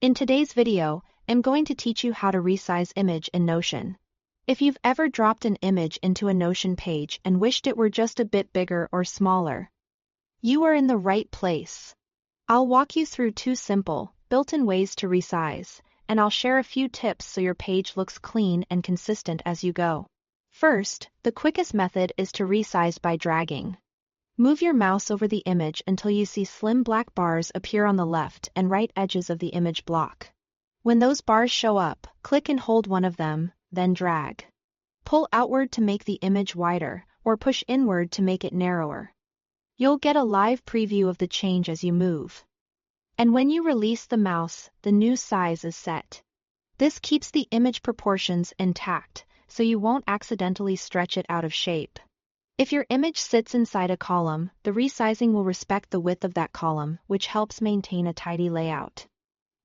In today's video, I'm going to teach you how to resize image in Notion. If you've ever dropped an image into a Notion page and wished it were just a bit bigger or smaller, you are in the right place. I'll walk you through two simple, built-in ways to resize, and I'll share a few tips so your page looks clean and consistent as you go. First, the quickest method is to resize by dragging. Move your mouse over the image until you see slim black bars appear on the left and right edges of the image block. When those bars show up, click and hold one of them, then drag. Pull outward to make the image wider, or push inward to make it narrower. You'll get a live preview of the change as you move. And when you release the mouse, the new size is set. This keeps the image proportions intact, so you won't accidentally stretch it out of shape. If your image sits inside a column, the resizing will respect the width of that column, which helps maintain a tidy layout.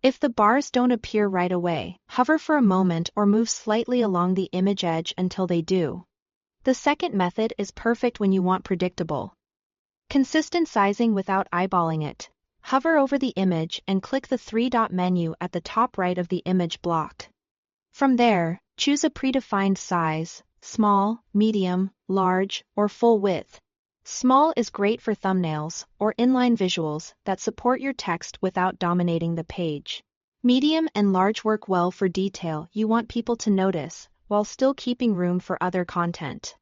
If the bars don't appear right away, hover for a moment or move slightly along the image edge until they do. The second method is perfect when you want predictable, consistent sizing without eyeballing it. Hover over the image and click the three-dot menu at the top right of the image block. From there, choose a predefined size: small, medium, large, or full width. Small is great for thumbnails or inline visuals that support your text without dominating the page. Medium and large work well for detail you want people to notice, while still keeping room for other content.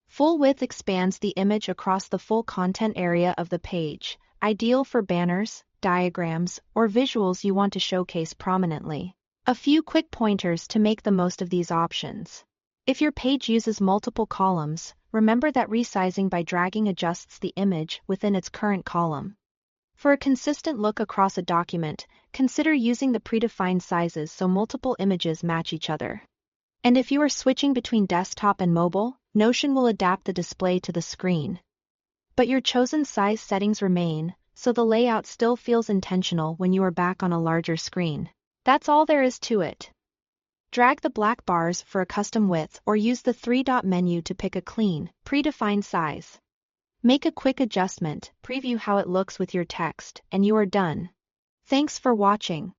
Full width expands the image across the full content area of the page, ideal for banners, diagrams, or visuals you want to showcase prominently. A few quick pointers to make the most of these options. If your page uses multiple columns, remember that resizing by dragging adjusts the image within its current column. For a consistent look across a document, consider using the predefined sizes so multiple images match each other. And if you are switching between desktop and mobile, Notion will adapt the display to the screen. But your chosen size settings remain, so the layout still feels intentional when you are back on a larger screen. That's all there is to it. Drag the black bars for a custom width or use the three-dot menu to pick a clean, predefined size. Make a quick adjustment, preview how it looks with your text, and you are done. Thanks for watching.